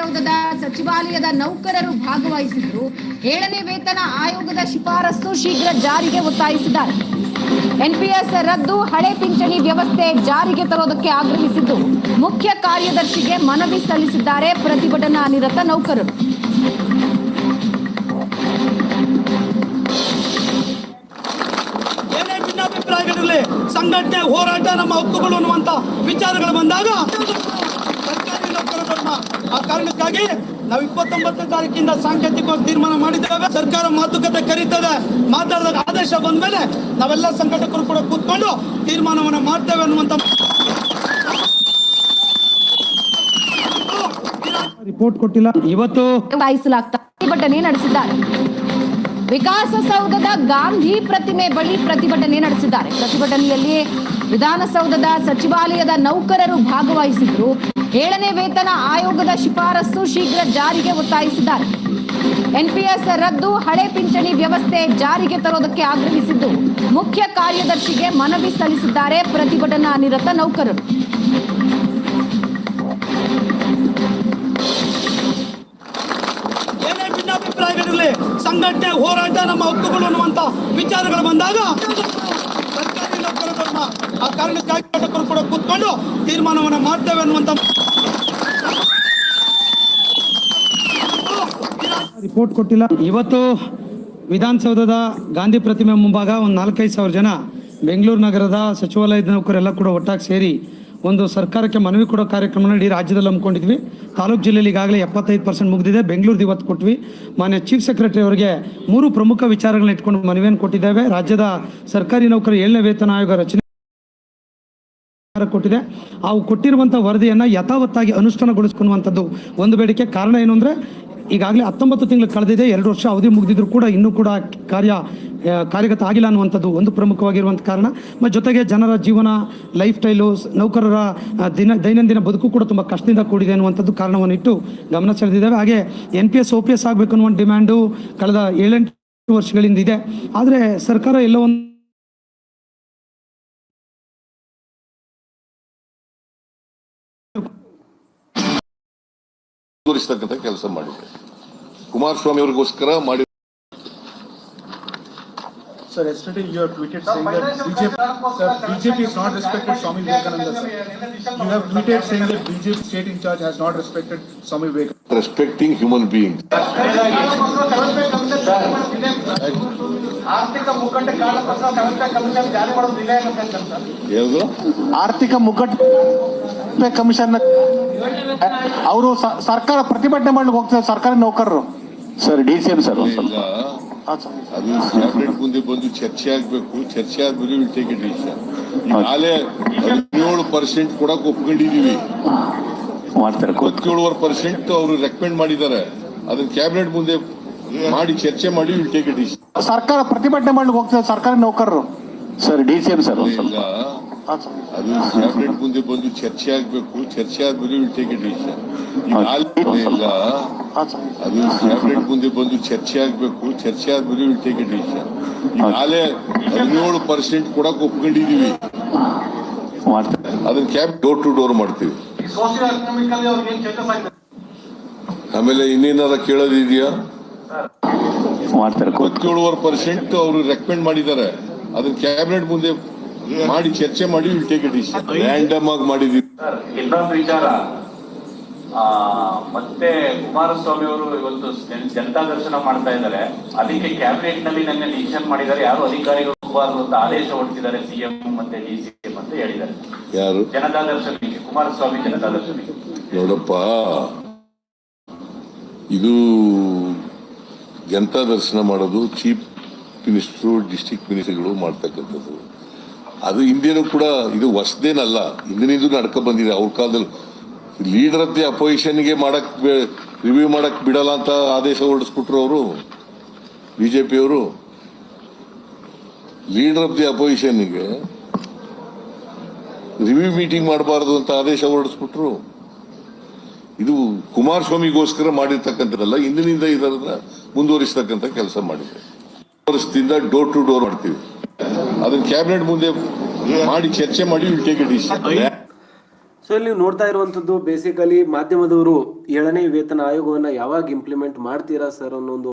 ವಿಧಾನಸೌಧದ ಸಚಿವಾಲಯದ ನೌಕರರು ಭಾಗವಹಿಸಿದ್ರು. 7ನೇ ವೇತನ ಆಯೋಗದ ಶಿಫಾರಸು ಶೀಘ್ರ ಜಾರಿಗೆ ಒತ್ತಾಯಿಸಿದ್ದಾರೆ. ಎನ್ಪಿಎಸ್ ರದ್ದು, ಹಳೆ ಪಿಂಚಣಿ ವ್ಯವಸ್ಥೆ ಜಾರಿಗೆ ತರೋದಕ್ಕೆ ಆಗ್ರಹಿಸಿದ್ದು ಮುಖ್ಯ ಕಾರ್ಯದರ್ಶಿಗೆ ಮನವಿ ಸಲ್ಲಿಸಿದ್ದಾರೆ ಪ್ರತಿಭಟನಾ ನಿರತ ನೌಕರರು. ಸಂಘಟನೆ ಹೋರಾಟ ನಮ್ಮ ಹಕ್ಕುಗಳು ಅನ್ನುವಂತ ವಿಚಾರಗಳು ಬಂದಾಗ ಸರ್ಕಾರಿ ನೌಕರರನ್ನ ಆ ಕಾರಣಕ್ಕಾಗಿ ನಾವು 29ನೇ ತಾರೀಕಿಂದ ಸಾಂಕೇತಿಕವಾಗಿ ತೀರ್ಮಾನ ಮಾಡಿದ್ದೇವೆ. ಸರ್ಕಾರ ಮಾತುಕತೆ ಕರೀತದೆ, ಮಾತಾಡಿದಾಗ ಆದೇಶ ಬಂದ ಮೇಲೆ ನಾವೆಲ್ಲ ಸಂಘಟಕರು ಕೂಡ ಕೂತ್ಕೊಂಡು ತೀರ್ಮಾನವನ್ನ ಮಾಡ್ತೇವೆ ಅನ್ನುವಂತ ರಿಪೋರ್ಟ್ ಕೊಟ್ಟಿಲ್ಲ. ಇವತ್ತು ಪ್ರತಿಭಟನೆ ನಡೆಸಿದ್ದಾರೆ. ವಿಕಾಸಸೌಧದ ಗಾಂಧಿ ಪ್ರತಿಮೆ ಬಳಿ ಪ್ರತಿಭಟನೆ ನಡೆಸಿದ್ದಾರೆ. ಪ್ರತಿಭಟನೆಯಲ್ಲಿ ವಿಧಾನಸೌಧದ ಸಚಿವಾಲಯದ ನೌಕರರು ಭಾಗವಹಿಸಿದ್ರು. 7ನೇ ವೇತನ ಆಯೋಗದ ಶಿಫಾರಸು ಶೀಘ್ರ ಜಾರಿಗೆ ಒತ್ತಾಯಿಸಿದ್ದಾರೆ. ಎನ್ಪಿಎಸ್ ರದ್ದು, ಹಳೆ ಪಿಂಚಣಿ ವ್ಯವಸ್ಥೆ ಜಾರಿಗೆ ತರೋದಕ್ಕೆ ಆಗ್ರಹಿಸಿದ್ದು ಮುಖ್ಯ ಕಾರ್ಯದರ್ಶಿಗೆ ಮನವಿ ಸಲ್ಲಿಸಿದ್ದಾರೆ ಪ್ರತಿಭಟನಾ ನಿರತ ನೌಕರರು. ಸಂಘಟನೆ ಹೋರಾಟ ನಮ್ಮ ಹಕ್ಕುಗಳು ಅನ್ನುವಂತ ವಿಚಾರಗಳು ಬಂದಾಗ ಸರ್ಕಾರಿ ನೌಕರರನ್ನ ಆ ಕಾರಣಕ್ಕಾಗಿ ಸಂಘಟಕರು ಕೂಡ ಕೂತ್ಕೊಂಡು ತೀರ್ಮಾನವನ್ನ ಮಾಡ್ತೇವೆ ಅನ್ನುವಂತ ರಿಪೋರ್ಟ್ ಕೊಟ್ಟಿಲ್ಲ. ಇವತ್ತು ವಿಧಾನಸೌಧದ ಗಾಂಧಿ ಪ್ರತಿಮೆ ಮುಂಭಾಗ ಒಂದು 4-5 ಸಾವಿರ ಜನ ಬೆಂಗಳೂರು ನಗರದ ಸಚಿವಾಲಯದ ನೌಕರೆಲ್ಲ ಕೂಡ ಒಟ್ಟಾಗಿ ಸೇರಿ ಒಂದು ಸರ್ಕಾರಕ್ಕೆ ಮನವಿ ಕೊಡೋ ಕಾರ್ಯಕ್ರಮನ ಇಡೀ ರಾಜ್ಯದಲ್ಲಿ ಹಮ್ಮಿಕೊಂಡಿದ್ವಿ. ತಾಲೂಕು ಜಿಲ್ಲೆಯಲ್ಲಿ ಈಗಾಗಲೇ 75% ಮುಗಿದಿದೆ. ಬೆಂಗಳೂರು ಇವತ್ತು ಕೊಟ್ವಿ. ಮಾನ್ಯ ಚೀಫ್ ಸೆಕ್ರೆಟರಿ ಅವರಿಗೆ 3 ಪ್ರಮುಖ ವಿಚಾರಗಳನ್ನ ಇಟ್ಕೊಂಡು ಮನವಿಯನ್ನು ಕೊಟ್ಟಿದ್ದೇವೆ. ರಾಜ್ಯದ ಸರ್ಕಾರಿ ನೌಕರ 7ನೇ ವೇತನ ಆಯೋಗ ರಚನೆ ಕೊಟ್ಟಿದೆ. ಅವು ಕೊಟ್ಟಿರುವಂಥ ವರದಿಯನ್ನು ಯಥಾವತ್ತಾಗಿ ಅನುಷ್ಠಾನಗೊಳಿಸ್ಕೊಳ್ಳುವಂಥದ್ದು ಒಂದು ಬೇಡಿಕೆ. ಕಾರಣ ಏನು ಅಂದರೆ ಈಗಾಗಲೇ 19 ತಿಂಗಳು ಕಳೆದಿದೆ, 2 ವರ್ಷ ಅವಧಿ ಮುಗಿದಿದ್ರು ಕೂಡ ಇನ್ನೂ ಕೂಡ ಕಾರ್ಯಗತ ಆಗಿಲ್ಲ ಅನ್ನುವಂಥದ್ದು ಒಂದು ಪ್ರಮುಖವಾಗಿರುವಂಥ ಕಾರಣ. ಮತ್ತು ಜೊತೆಗೆ ಜನರ ಜೀವನ, ಲೈಫ್ ಸ್ಟೈಲು, ನೌಕರರ ದೈನಂದಿನ ಬದುಕು ಕೂಡ ತುಂಬ ಕಷ್ಟದಿಂದ ಕೂಡಿದೆ ಅನ್ನುವಂಥದ್ದು ಕಾರಣವನ್ನು ಇಟ್ಟು ಗಮನ ಸೆಳೆದಿದ್ದೇವೆ. ಹಾಗೆ NPS OPS ಆಗಬೇಕು ಅನ್ನುವ ಡಿಮ್ಯಾಂಡು ಕಳೆದ 7-8 ವರ್ಷಗಳಿಂದ ಇದೆ. ಆದರೆ ಸರ್ಕಾರ ಎಲ್ಲೋ ಒಂದು ತೋರಿಸ್ತಕ್ಕಂಥ ಕೆಲಸ ಮಾಡಿದೆ. ಕುಮಾರಸ್ವಾಮಿ ಅವರಿಗೋಸ್ಕರ ಮಾಡಿ. Sir, yesterday you have tweeted saying that BJP has not respected Swami Vivekananda. Sir, you have tweeted saying that BJP state in charge has not respected Swami Vivekananda. Respecting human beings. ಆರ್ಥಿಕ ಮುಗ್ಗಟ್ಟು commission ಅವರು ಸರ್ಕಾರ ಪ್ರತಿಭಟನೆ ಮಾಡ್ಲಿಕ್ಕೆ ಹೋಗ್ತಾರೆ ಸರ್ಕಾರಿ ನೌಕರರು. Sir DCM sir ಅದು cabinet ಮುಂದೆ ಬಂದು ಚರ್ಚೆ ಆಗ್ಬೇಕು. ಚರ್ಚೆ ಆದ್ಮೇಲೆ ವಿಲ್ ಟೇಕ್ ಇಟ್ ಡಿಸಿಷನ್. ಈಗಾಗಲೇ 17% ಕೊಡಕ್ ಒಪ್ಕೊಂಡಿದೀವಿ. 17% ಅವರು ರೆಕಮೆಂಡ್ ಮಾಡಿದ್ದಾರೆ. ಅದನ್ನ ಕ್ಯಾಬಿನೆಟ್ ಮುಂದೆ ಮಾಡಿ ಚರ್ಚೆ ಮಾಡಿ ವಿಲ್ ಟೇಕ್ ಇಟ್ ಡಿಸಿಷನ್. ಸರ್ಕಾರ ಪ್ರತಿಭಟನೆ ಮಾಡ್ಲಿಕ್ಕೆ ಹೋಗ್ತಾರೆ ಸರ್ಕಾರಿ ನೌಕರರು. ಸರ್ DCM ಸರ್ ಅದು ಕ್ಯಾಬಿನೆಟ್ ಮುಂದೆ ಬಂದು ಚರ್ಚೆ ಆಗ್ಬೇಕು. ಚರ್ಚೆ ಆದ್ಮೇಲೆ ವಿಲ್ ಟೇಕ್ ಇಟ್ ಡಿಸಿಷನ್. ಅದು ಕ್ಯಾಬಿನೆಟ್ ಮುಂದೆ ಬಂದು ಚರ್ಚೆ ಆಗ್ಬೇಕು. ಚರ್ಚೆ ಆದ್ಮೇಲೆ ವಿಲ್ ಟೇಕ್ ಇಟ್ ಡಿಸಿಷನ್. ಈಗಾಗಲೇ 17% ಕೊಡಕ್ ಒಪ್ಕೊಂಡಿದೀವಿ. ಅದನ್ನ ಕ್ಯಾಬ್ ಡೋರ್ ಟು ಡೋರ್ ಮಾಡ್ತೀವಿ. ಆಮೇಲೆ ಇನ್ನೇನಾರ ಕೇಳೋದಿದೆಯಾ? 17% ಅವರು ರೆಕಮೆಂಡ್ ಮಾಡಿದ್ದಾರೆ. ಅದನ್ನ ಕ್ಯಾಬಿನೆಟ್ ಮುಂದೆ ಮಾಡಿ ಚರ್ಚೆ ಮಾಡಿ will take it decision. Random ಆಗಿ ಮಾಡಿದೀವಿ. ಇನ್ನೊಂದು ವಿಚಾರ, ಮತ್ತೆ ಕುಮಾರಸ್ವಾಮಿ ಅವರು ಇವತ್ತು ಜನತಾ ದರ್ಶನ ಮಾಡ್ತಾ ಇದ್ದಾರೆ. ಅದಕ್ಕೆ ಕ್ಯಾಬಿನೆಟ್ ನಲ್ಲಿ ನನ್ನ ಡಿಸಿಷನ್ ಮಾಡಿದ್ದಾರೆ, ಯಾರು ಅಧಿಕಾರಿಗಳು ಹೋಗಬಾರದು ಅಂತ ಆದೇಶ ಹೊರಡಿಸಿದ್ದಾರೆ CM ಮತ್ತೆ DCM ಅಂತ ಹೇಳಿದ್ದಾರೆ. ಯಾರು? ಜನತಾ ದರ್ಶನಕ್ಕೆ ಕುಮಾರಸ್ವಾಮಿ ಜನತಾ ದರ್ಶನಕ್ಕೆ. ನೋಡಪ್ಪ, ಇದು ಜನತಾ ದರ್ಶನ ಮಾಡೋದು ಚೀಫ್ ಮಿನಿಸ್ಟ್ರು, ಡಿಸ್ಟ್ರಿಕ್ಟ್ ಮಿನಿಸ್ಟರ್ಗಳು ಮಾಡ್ತಕ್ಕಂಥದ್ದು. ಅದು ಹಿಂದೇನು ಕೂಡ ಇದು ಹೊಸದೇನಲ್ಲ, ಹಿಂದಿನಿಂದ ನಡ್ಕೊ ಬಂದಿದೆ. ಅವ್ರ ಕಾಲದಲ್ಲಿ ಲೀಡರ್ ಆಫ್ ದಿ ಅಪೋಸಿಷನ್ಗೆ ಮಾಡಕ್ ರಿವ್ಯೂ ಮಾಡಕ್ ಬಿಡಲ್ಲ ಅಂತ ಆದೇಶ ಹೊರಡಿಸ್ಬಿಟ್ರು ಅವರು. BJP ಅವರು ಲೀಡರ್ ಆಫ್ ದಿ ಅಪೋಸಿಷನ್ಗೆ ರಿವ್ಯೂ ಮೀಟಿಂಗ್ ಮಾಡಬಾರದು ಅಂತ ಆದೇಶ ಹೊರಡಿಸ್ಬಿಟ್ರು. ಇದು ಕುಮಾರಸ್ವಾಮಿಗೋಸ್ಕರ ಮಾಡಿರ್ತಕ್ಕಂಥದ್ದಲ್ಲ, ಹಿಂದಿನಿಂದ ಇದನ್ನ ಮುಂದುವರಿಸತಕ್ಕಂಥ ಕೆಲಸ ಮಾಡಿದೆ. ವರ್ಷದಿಂದ ಡೋರ್ ಟು ಡೋರ್ ಮಾಡ್ತೀವಿ. ಅದನ್ನ ಕ್ಯಾಬಿನೆಟ್ ಮುಂದೆ ಮಾಡಿ ಚರ್ಚೆ ಮಾಡಿ will take it decision. So ಇಲ್ಲಿ ನೀವು ನೋಡ್ತಾ ಇರುವಂತದ್ದು ಬೇಸಿಕಲಿ ಮಾಧ್ಯಮದವರು 7ನೇ ವೇತನ ಆಯೋಗವನ್ನ ಯಾವಾಗ ಇಂಪ್ಲಿಮೆಂಟ್ ಮಾಡ್ತೀರಾ ಸರ್ ಅನ್ನೋ ಒಂದು